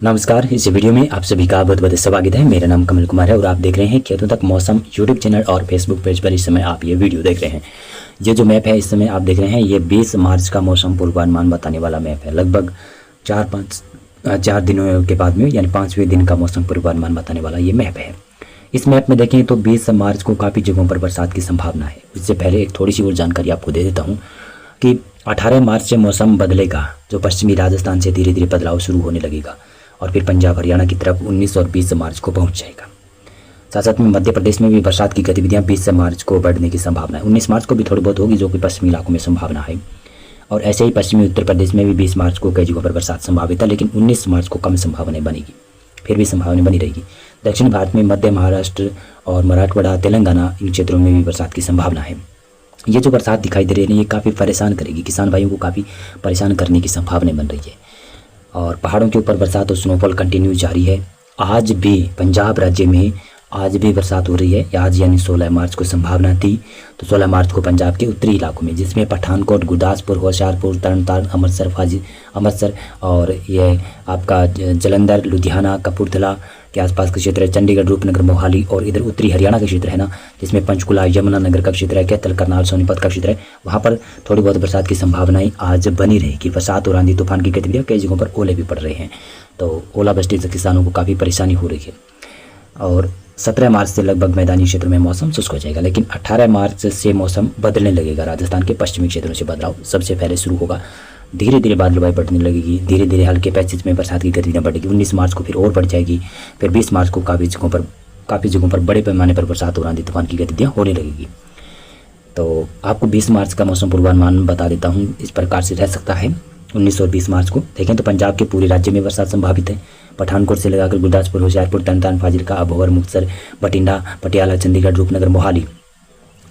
नमस्कार। इस वीडियो में आप सभी का बहुत बहुत स्वागत है। मेरा नाम कमल कुमार है और आप देख रहे हैं खेतों तक मौसम यूट्यूब चैनल और फेसबुक पेज पर इस समय आप ये वीडियो देख रहे हैं। ये जो मैप है इस समय आप देख रहे हैं, ये 20 मार्च का मौसम पूर्वानुमान बताने वाला मैप है। लगभग 4 दिनों के बाद में यानी 5वें दिन का मौसम पूर्वानुमान बताने वाला ये मैप है। इस मैप में देखें तो 20 मार्च को काफ़ी जगहों पर बरसात की संभावना है। इससे पहले एक थोड़ी सी और जानकारी आपको दे देता हूँ कि 18 मार्च से मौसम बदलेगा, जो पश्चिमी राजस्थान से धीरे धीरे बदलाव शुरू होने लगेगा और फिर पंजाब हरियाणा की तरफ 19 और 20 मार्च को पहुंच जाएगा। साथ साथ में मध्य प्रदेश में भी बरसात की गतिविधियां 20 मार्च को बढ़ने की संभावना है। 19 मार्च को भी थोड़ी बहुत होगी, जो कि पश्चिमी इलाकों में संभावना है। और ऐसे ही पश्चिमी उत्तर प्रदेश में भी 20 मार्च को कई जगहों पर बरसात संभावित है, लेकिन 19 मार्च को कम संभावना बनेगी, फिर भी संभावना बनी रहेगी। दक्षिण भारत में मध्य महाराष्ट्र और मराठवाड़ा, तेलंगाना, इन क्षेत्रों में भी बरसात की संभावना है। ये जो बरसात दिखाई दे रही है ये काफ़ी परेशान करेगी, किसान भाइयों को काफ़ी परेशान करने की संभावना बन रही है। और पहाड़ों के ऊपर बरसात और स्नोफॉल कंटिन्यू जारी है। आज भी पंजाब राज्य में आज भी बरसात हो रही है। आज यानी 16 मार्च को संभावना थी, तो 16 मार्च को पंजाब के उत्तरी इलाकों में, जिसमें पठानकोट, गुरदासपुर, होशियारपुर, तरनतारन, अमृतसर और ये आपका जलंधर, लुधियाना, कपूरथला के आसपास का क्षेत्र है, चंडीगढ़, रूपनगर, मोहाली और इधर उत्तरी हरियाणा का क्षेत्र है ना, जिसमें पंचकुला, यमुनानगर का क्षेत्र है, कैथल, करनाल, सोनीपत का क्षेत्र है, वहाँ पर थोड़ी बहुत बरसात की संभावनाएं आज बनी रहेगी। बरसात और आंधी तूफान की गतिविधियाँ, कई जगहों पर ओले भी पड़ रहे हैं, तो ओलावृष्टि से किसानों को काफ़ी परेशानी हो रही है। और 17 मार्च से लगभग मैदानी क्षेत्रों में मौसम शुष्क हो जाएगा, लेकिन 18 मार्च से मौसम बदलने लगेगा। राजस्थान के पश्चिमी क्षेत्रों से बदलाव सबसे पहले शुरू होगा। धीरे धीरे बादलबाई बढ़ने लगेगी, धीरे धीरे हल्के पैचेज में बरसात की गतिविधियाँ बढ़ेगी। 19 मार्च को फिर और बढ़ जाएगी, फिर 20 मार्च को काफ़ी जगहों पर बड़े पैमाने पर बरसात और आंधी तूफान की गतिविधियाँ होने लगेगी। तो आपको 20 मार्च का मौसम पूर्वानुमान बता देता हूँ, इस प्रकार से रह सकता है। 19 और 20 मार्च को देखें तो पंजाब के पूरे राज्य में बरसात संभावित है। पठानकोट से लगाकर गुरदासपुर, होशियारपुर, तरनतारन, फाजिलका, अबोहर, मुक्तसर, बठिंडा, पटियाला, चंडीगढ़, रूपनगर, मोहाली,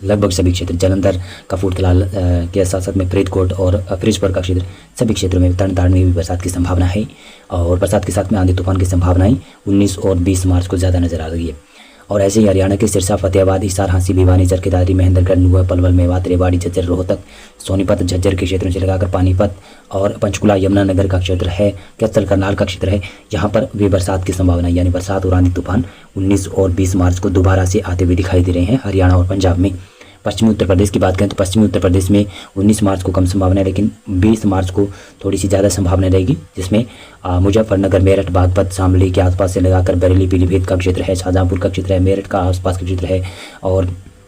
लगभग सभी क्षेत्र, जलंधर, कपूरथला के साथ साथ में फरीदकोट और फिरोजपुर का क्षेत्र, सभी क्षेत्रों में, तरनतारन में भी बरसात की संभावना है। और बरसात के साथ में आंधी तूफान की संभावनाएं 19 और 20 मार्च को ज़्यादा नजर आ रही है। और ऐसे ही हरियाणा के सिरसा, फतेहाबाद, हिसार, हांसी, भिवानी, चरखीदारी, महेंद्रगढ़, नुआ, पलवल, मेवात, रेवाड़ी, झज्जर, रोहतक, सोनीपत, झज्जर के क्षेत्रों से लगाकर पानीपत और पंचकुला, यमुनानगर का क्षेत्र है, कैथल, करनाल का क्षेत्र है, यहाँ पर भी बरसात की संभावना, यानी बरसात और आंधी तूफान 19 और 20 मार्च को दोबारा से आते हुए दिखाई दे रहे हैं हरियाणा और पंजाब में। पश्चिमी उत्तर प्रदेश की बात करें तो पश्चिमी उत्तर प्रदेश में 19 मार्च को कम संभावना है, लेकिन 20 मार्च को थोड़ी सी ज़्यादा संभावना रहेगी, जिसमें मुजफ्फरनगर, मेरठ, बागपत, शामली के आसपास से लगाकर बरेली, पीलीभीत का क्षेत्र है, शाहजहाँपुर का क्षेत्र है, मेरठ का आसपास का क्षेत्र है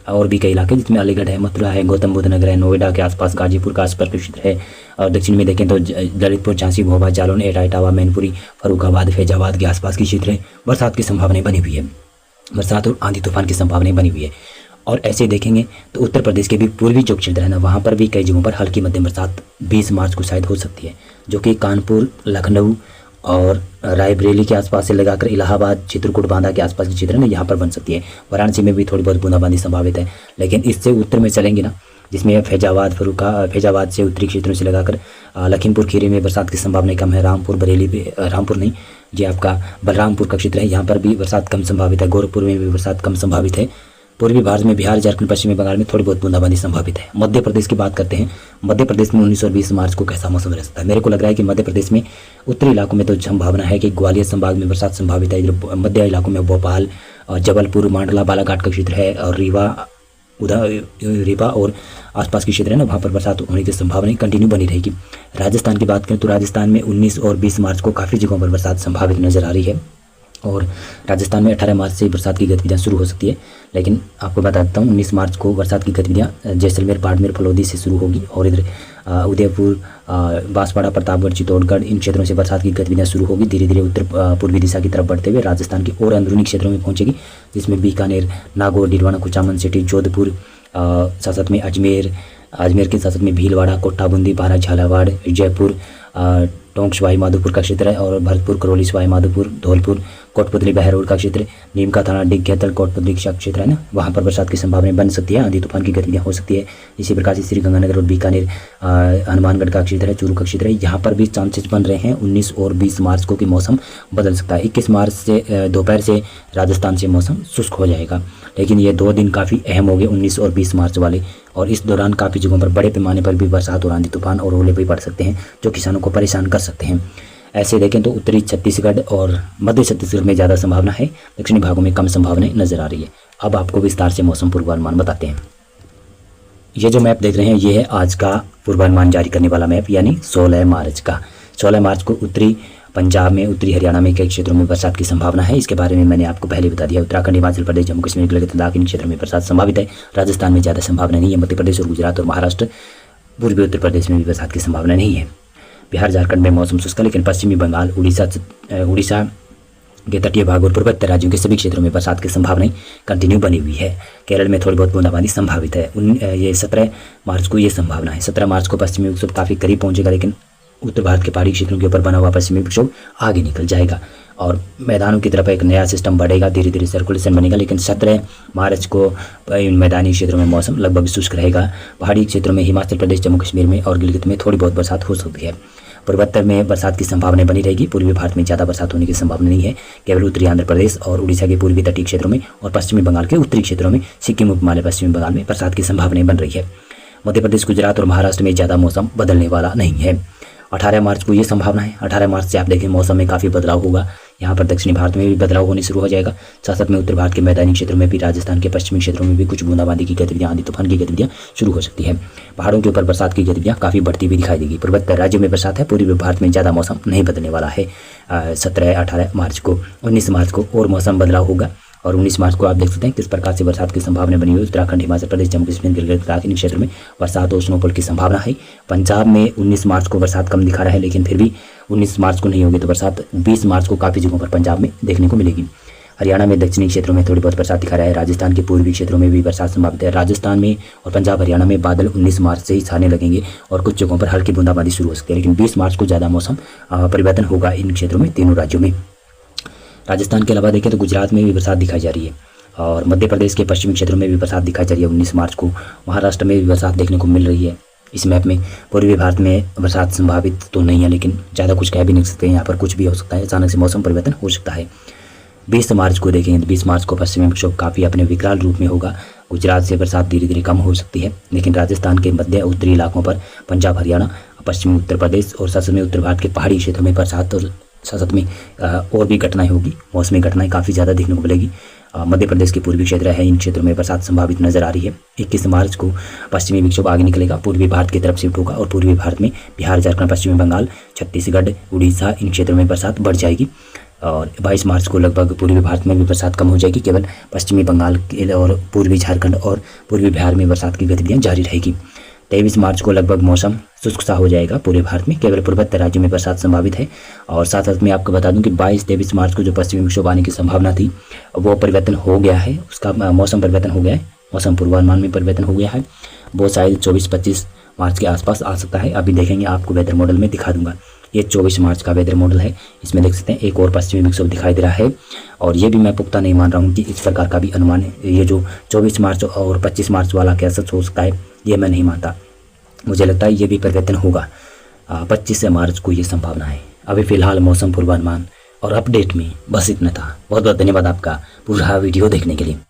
और भी कई इलाके, जिसमें अलीगढ़ है, मथुरा है, गौतम बुद्ध नगर है, नोएडा के आसपास, गाजीपुर का आसपास का क्षेत्र है। और दक्षिण में देखें तो ललितपुर, झांसी, भोपाल, जालौन, एटा, इटावा, मैनपुरी, फर्रुखाबाद, फैजाबाद के आसपास के क्षेत्र है। बरसात की संभावनाएं बनी हुई है, बरसात और आंधी तूफान की संभावनाएं बनी हुई है। और ऐसे देखेंगे तो उत्तर प्रदेश के भी पूर्वी जो क्षेत्र है ना, वहाँ पर भी कई जगहों पर हल्की मध्यम बरसात 20 मार्च को शायद हो सकती है, जो कि कानपुर, लखनऊ और रायबरेली के आसपास से लगाकर इलाहाबाद, चित्रकूट, बांदा के आसपास के क्षेत्र है ना, यहाँ पर बन सकती है। वाराणसी में भी थोड़ी बहुत बूंदाबांदी संभावित है, लेकिन इससे उत्तर में चलेंगे ना, जिसमें फैजाबाद से उत्तरी क्षेत्रों से लगाकर लखीमपुर खीरी में बरसात की संभावना कम है। रामपुर, बरेली पे रामपुर नहीं, ये आपका बलरामपुर का क्षेत्र है, यहाँ पर भी बरसात कम संभावित है। गोरखपुर में भी बरसात कम संभावित है। पूर्वी भारत में बिहार, झारखंड, पश्चिमी बंगाल में थोड़ी बहुत बूंदाबांदी संभावित है। मध्य प्रदेश की बात करते हैं, मध्य प्रदेश में 19 और 20 मार्च को कैसा मौसम रह सकता है। मेरे को लग रहा है कि मध्य प्रदेश में उत्तरी इलाकों में तो संभावना है कि ग्वालियर संभाग में बरसात संभावित है। इधर मध्य इलाकों में भोपाल और जबलपुर, मांडला, बालाघाट का क्षेत्र है और रीवा और आसपास के क्षेत्र है ना, वहाँ पर बरसात होने की संभावना कंटिन्यू बनी रहेगी। राजस्थान की बात करें तो राजस्थान में 19 और 20 मार्च को काफ़ी जगहों पर बरसात संभावित नजर आ रही है। और राजस्थान में 18 मार्च से बरसात की गतिविधियाँ शुरू हो सकती है, लेकिन आपको बता देता हूँ 19 मार्च को बरसात की गतिविधियाँ जैसलमेर, बाड़मेर, फलौदी से शुरू होगी और इधर उदयपुर, बांसवाड़ा, प्रतापगढ़, चित्तौड़गढ़, इन क्षेत्रों से बरसात की गतिविधियाँ शुरू होगी। धीरे धीरे उत्तर पूर्वी दिशा की तरफ बढ़ते हुए राजस्थान के और अंदरूनी क्षेत्रों में पहुँचेगी, जिसमें बीकानेर, नागौर, डीडवाना, कुचामन सिटी, जोधपुर, साथ साथ में अजमेर के साथ साथ में भीलवाड़ा, कोटा, बूंदी, बारा, झालावाड़, जयपुर, टोंक, सवाई माधोपुर का क्षेत्र है और भरतपुर, करौली, सवाई माधोपुर, धौलपुर, कोटपुतली, बहरोड का क्षेत्र, नीम का थाना, डिग, कैथल, कोटपुतली का क्षेत्र है ना, वहाँ पर बरसात की संभावना बन सकती है, आंधी तूफान की गतिविधियाँ हो सकती है। इसी प्रकार से श्रीगंगानगर और बीकानेर, हनुमानगढ़ का क्षेत्र है, चूरू का क्षेत्र है, यहाँ पर भी चांसेस बन रहे हैं 19 और 20 मार्च को कि मौसम बदल सकता है। 21 मार्च से दोपहर से राजस्थान से मौसम शुष्क हो जाएगा, लेकिन ये 2 दिन काफ़ी अहम हो गए 19 और 20 मार्च वाले, और इस दौरान काफ़ी जगहों पर बड़े पैमाने पर भी बरसात और आंधी तूफान और ओले भी पड़ सकते हैं, जो किसानों को परेशान कर सकते हैं। ऐसे देखें तो उत्तरी छत्तीसगढ़ और मध्य छत्तीसगढ़ में ज़्यादा संभावना है, दक्षिणी भागों में कम संभावनाएं नजर आ रही है। अब आपको विस्तार से मौसम पूर्वानुमान बताते हैं। ये जो मैप देख रहे हैं ये है आज का पूर्वानुमान जारी करने वाला मैप, यानी 16 मार्च का। 16 मार्च को उत्तरी पंजाब में, उत्तरी हरियाणा में कई क्षेत्रों में बरसात की संभावना है। इसके बारे में मैंने आपको पहले बता दिया। उत्तराखंड, हिमाचल प्रदेश, जम्मू कश्मीर के लद्दाख इन क्षेत्रों में बरसात संभावित है। राजस्थान में ज़्यादा संभावना नहीं है। मध्य प्रदेश और गुजरात और महाराष्ट्र, पूर्वी उत्तर प्रदेश में भी बरसात की संभावना नहीं है। बिहार, झारखंड में मौसम शुष्क है, लेकिन पश्चिमी बंगाल, उड़ीसा के तटीय भाग और पूर्वोत्तर राज्यों के सभी क्षेत्रों में बरसात की संभावनाएं कंटिन्यू बनी हुई है। केरल में थोड़ी बहुत बूंदाबांदी संभावित है। ये 17 मार्च को ये संभावना है। 17 मार्च को पश्चिमी विक्षोभ काफ़ी करीब पहुंचेगा, लेकिन उत्तर भारत के पहाड़ी क्षेत्रों के ऊपर बना हुआ पश्चिमी विक्षोभ आगे निकल जाएगा और मैदानों की तरफ एक नया सिस्टम बढ़ेगा, धीरे धीरे सर्कुलेशन बनेगा। लेकिन 17 मार्च को मैदानी क्षेत्रों में मौसम लगभग शुष्क रहेगा। पहाड़ी क्षेत्रों में हिमाचल प्रदेश, जम्मू कश्मीर में और गिलगित में थोड़ी बहुत बरसात हो सकती है। पूर्वोत्तर में बरसात की संभावना बनी रहेगी। पूर्वी भारत में ज़्यादा बरसात होने की संभावना नहीं है। केवल उत्तरी आंध्र प्रदेश और उड़ीसा के पूर्वी तटीय क्षेत्रों में और पश्चिमी बंगाल के उत्तरी क्षेत्रों में, सिक्किम, उपहिमालय, पश्चिमी बंगाल में बरसात की संभावनाएं बन रही है। मध्य प्रदेश, गुजरात और महाराष्ट्र में ज़्यादा मौसम बदलने वाला नहीं है। 18 मार्च को ये संभावना है। 18 मार्च से आप देखें मौसम में काफ़ी बदलाव होगा। यहाँ पर दक्षिणी भारत में भी बदलाव होने शुरू हो जाएगा। साथ साथ में उत्तर भारत के मैदानी क्षेत्रों में भी, राजस्थान के पश्चिमी क्षेत्रों में भी कुछ बूंदाबांदी की गतिविधियाँ, आंधी तूफान की गतिविधियाँ शुरू हो सकती है। पहाड़ों के ऊपर बरसात की गतिविधियाँ काफ़ी बढ़ती हुई दिखाई देगी। पूर्वोत्तर राज्यों में बरसात है। पूर्वी भारत में ज़्यादा मौसम नहीं बदलने वाला है। 17, 18 मार्च को, 19 मार्च को और मौसम बदलाव होगा। और 19 मार्च को आप देख सकते हैं किस प्रकार से बरसात की संभावना बनी हुई है। उत्तराखंड, हिमाचल प्रदेश, जम्मू कश्मीर, गिलगित, लद्दाख इन क्षेत्रों में बरसात और स्नोफॉल की संभावना है। पंजाब में 19 मार्च को बरसात कम दिखा रहा है, लेकिन फिर भी 19 मार्च को नहीं होगी तो बरसात 20 मार्च को काफ़ी जगहों पर पंजाब में देखने को मिलेगी। हरियाणा में दक्षिणी क्षेत्रों में थोड़ी बहुत बरसात दिखा रहा है। राजस्थान के पूर्वी क्षेत्रों में भी बरसात संभावित है। राजस्थान में और पंजाब, हरियाणा में बादल 19 मार्च से ही छाने लगेंगे और कुछ जगहों पर हल्की बूंदाबांदी शुरू हो सकती है। लेकिन 20 मार्च को ज़्यादा मौसम परिवर्तन होगा इन क्षेत्रों में, तीनों राज्यों में। राजस्थान के अलावा देखें तो गुजरात में भी बरसात दिखाई जा रही है और मध्य प्रदेश के पश्चिमी क्षेत्रों में भी बरसात दिखाई जा रही है 19 मार्च को। महाराष्ट्र में भी बरसात देखने को मिल रही है इस मैप में। पूर्वी भारत में बरसात संभावित तो नहीं है, लेकिन ज़्यादा कुछ कह भी नहीं सकते। यहाँ पर कुछ भी हो सकता है, अचानक से मौसम परिवर्तन हो सकता है। 20 मार्च को देखेंगे तो 20 मार्च को पश्चिमी विक्षोभ काफ़ी अपने विकराल रूप में होगा। गुजरात से बरसात धीरे धीरे कम हो सकती है, लेकिन राजस्थान के मध्य उत्तरी इलाकों पर, पंजाब, हरियाणा, पश्चिमी उत्तर प्रदेश और साथ में उत्तर भारत के पहाड़ी क्षेत्रों में बरसात और साथ में और भी घटनाएं होगी। मौसमी घटनाएं काफ़ी ज़्यादा देखने को मिलेगी। मध्य प्रदेश के पूर्वी क्षेत्र है, इन क्षेत्रों में बरसात संभावित नजर आ रही है। 21 मार्च को पश्चिमी विक्षोभ आगे निकलेगा, पूर्वी भारत की तरफ शिफ्ट होगा और पूर्वी भारत में बिहार, झारखंड, पश्चिमी बंगाल, छत्तीसगढ़, उड़ीसा इन क्षेत्रों में बरसात बढ़ जाएगी। और 22 मार्च को लगभग पूर्वी भारत में भी बरसात कम हो जाएगी। केवल पश्चिमी बंगाल और पूर्वी झारखंड और पूर्वी बिहार में बरसात की गतिविधियाँ जारी रहेगी। 23 मार्च को लगभग मौसम शुष्क सा हो जाएगा पूरे भारत में। केवल पूर्वोत्तर राज्यों में बरसात संभावित है। और साथ साथ में आपको बता दूं कि 22-23 मार्च को जो पश्चिमी विक्षोभ आने की संभावना थी वो परिवर्तन हो गया है। उसका मौसम परिवर्तन हो गया है, मौसम पूर्वानुमान में परिवर्तन हो गया है। वो शायद 24-25 मार्च के आसपास आ सकता है। अभी देखेंगे, आपको वेदर मॉडल में दिखा दूंगा। ये 24 मार्च का वेदर मॉडल है। इसमें देख सकते हैं एक और पश्चिमी विक्षोभ दिखाई दे रहा है। और ये भी मैं पुख्ता नहीं मान रहा हूँ कि इस प्रकार का भी अनुमान है। ये जो 24 मार्च और 25 मार्च वाला क्या सच हो सकता है, ये मैं नहीं मानता। मुझे लगता है ये भी परिवर्तन होगा। 25 मार्च को ये संभावना है। अभी फिलहाल मौसम पूर्वानुमान और अपडेट में बस इतना था। बहुत बहुत धन्यवाद आपका पूरा वीडियो देखने के लिए।